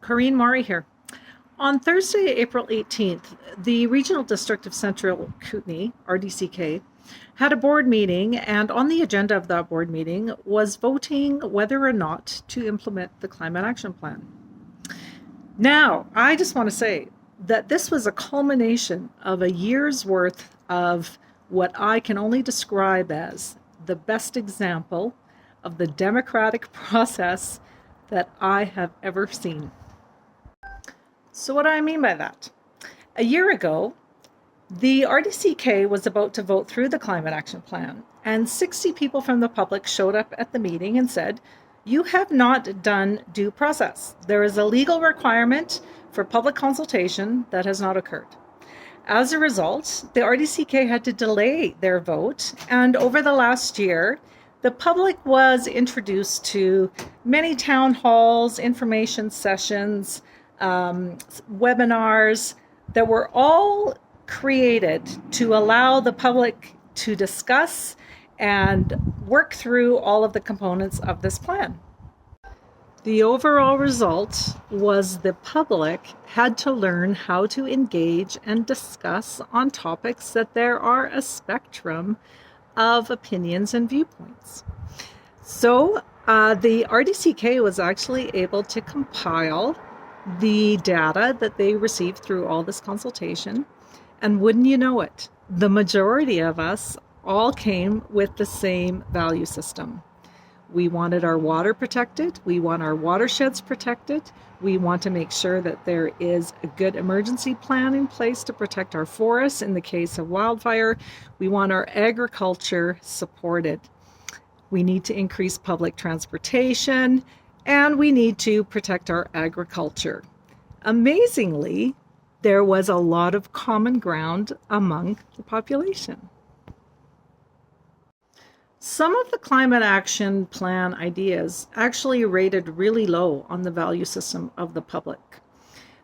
Corrine Maury here. On Thursday, April 18th, the Regional District of Central Kootenay, RDCK, had a board meeting, and on the agenda of that board meeting was voting whether or not to implement the Climate Action Plan. Now, I just want to say that this was a culmination of a year's worth of what I can only describe as the best example of the democratic process that I have ever seen. So what do I mean by that? A year ago, the RDCK was about to vote through the Climate Action Plan, and 60 people from the public showed up at the meeting and said, "You have not done due process. There is a legal requirement for public consultation that has not occurred." As a result, the RDCK had to delay their vote, and over the last year, the public was introduced to many town halls, information sessions, webinars that were all created to allow the public to discuss and work through all of the components of this plan. The overall result was the public had to learn how to engage and discuss on topics that there are a spectrum of opinions and viewpoints. So the RDCK was actually able to compile the data that they received through all this consultation. And wouldn't you know it, the majority of us all came with the same value system. We wanted our water protected. We want our watersheds protected. We want to make sure that there is a good emergency plan in place to protect our forests in the case of wildfire. We want our agriculture supported. We need to increase public transportation, and we need to protect our agriculture. Amazingly, there was a lot of common ground among the population. Some of the climate action plan ideas actually rated really low on the value system of the public.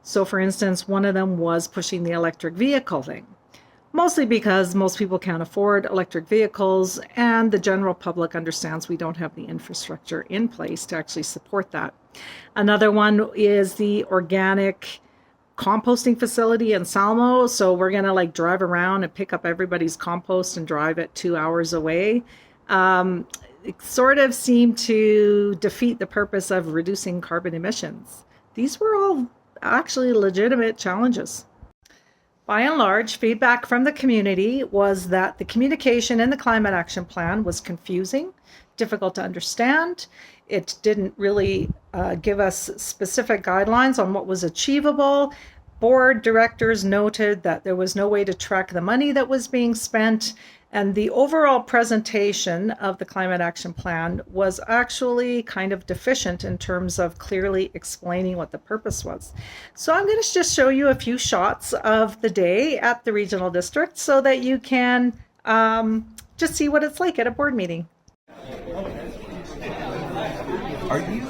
So for instance, one of them was pushing the electric vehicle thing, mostly because most people can't afford electric vehicles and the general public understands we don't have the infrastructure in place to actually support that. Another one is the organic composting facility in Salmo. So we're going to drive around and pick up everybody's compost and drive it 2 hours away. It sort of seemed to defeat the purpose of reducing carbon emissions. These were all actually legitimate challenges. By and large, feedback from the community was that the communication in the Climate Action Plan was confusing, difficult to understand. It didn't really give us specific guidelines on what was achievable. Board directors noted that there was no way to track the money that was being spent, and the overall presentation of the Climate Action Plan was actually kind of deficient in terms of clearly explaining what the purpose was. So I'm going to just show you a few shots of the day at the regional district so that you can just see what it's like at a board meeting. Are you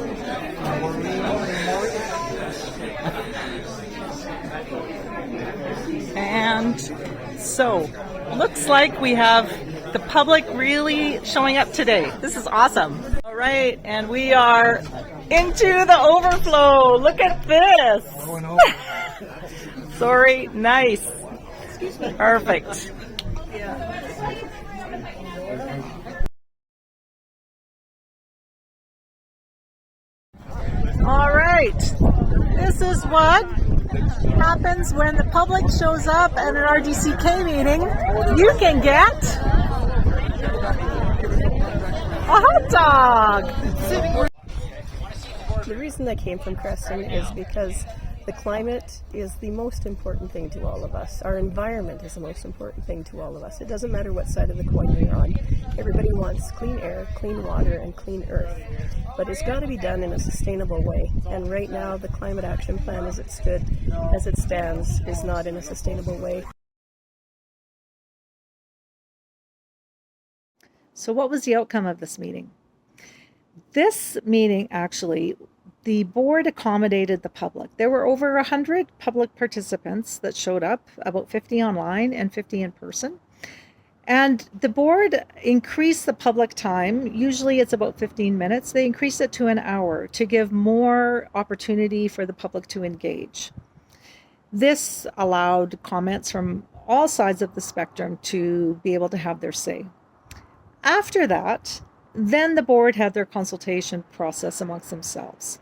And so, looks like we have the public really showing up today. This is awesome. All right, and we are into the overflow. Look at this. Sorry, nice. Perfect. All right, this is what happens when the public shows up at an RDCK meeting. You can get a hot dog. The reason I came from Creston is because the climate is the most important thing to all of us. Our environment is the most important thing to all of us. It doesn't matter what side of the coin you're on. Everybody wants clean air, clean water, and clean earth. But it's got to be done in a sustainable way. And right now, the Climate Action Plan as it stands, is not in a sustainable way. So what was the outcome of this meeting? This meeting actually, the board accommodated the public. There were over 100 public participants that showed up, about 50 online and 50 in person. And the board increased the public time. Usually it's about 15 minutes. They increased it to an hour to give more opportunity for the public to engage. This allowed comments from all sides of the spectrum to be able to have their say. After that, then the board had their consultation process amongst themselves.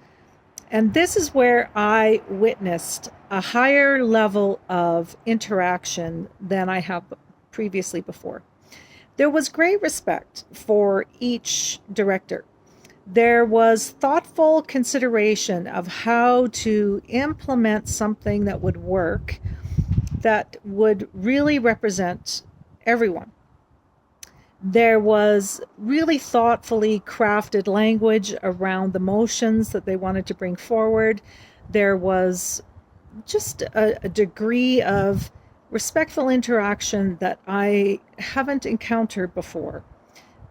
And this is where I witnessed a higher level of interaction than I have previously before. There was great respect for each director. There was thoughtful consideration of how to implement something that would work, that would really represent everyone. There was really thoughtfully crafted language around the motions that they wanted to bring forward. There was just a degree of respectful interaction that I haven't encountered before.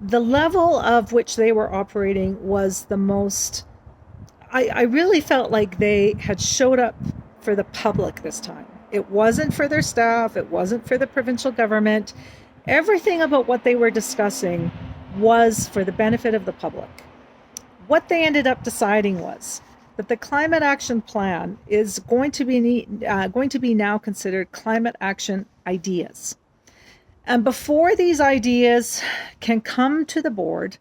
The level of which they were operating was the most, I really felt like they had showed up for the public this time. It wasn't for their staff, it wasn't for the provincial government. Everything about what they were discussing was for the benefit of the public. What they ended up deciding was that the climate action plan is going to be now considered climate action ideas. And before these ideas can come to the board,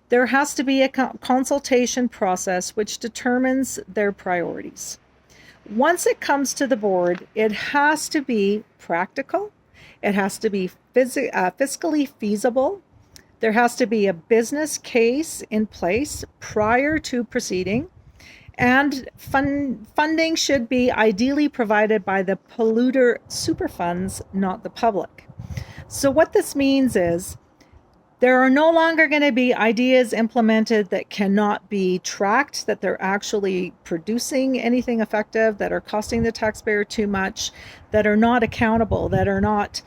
there has to be a consultation process which determines their priorities. Once it comes to the board, it has to be practical, it has to be fiscally feasible, there has to be a business case in place prior to proceeding, and funding should be ideally provided by the polluter superfunds, not the public. So what this means is there are no longer going to be ideas implemented that cannot be tracked, that they're actually producing anything effective, that are costing the taxpayer too much, that are not accountable, that are not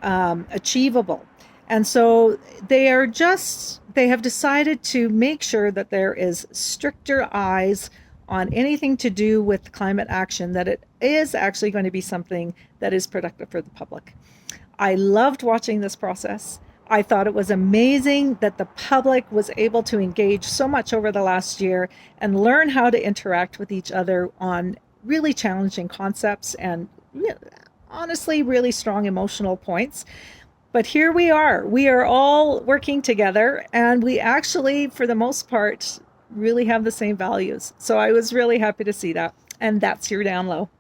achievable. And so they have decided to make sure that there is stricter eyes on anything to do with climate action, that it is actually going to be something that is productive for the public. I loved watching this process. I thought it was amazing that the public was able to engage so much over the last year and learn how to interact with each other on really challenging concepts and honestly really strong emotional points. But here we are all working together, and we actually, for the most part, really have the same values. So I was really happy to see that. And that's your down low.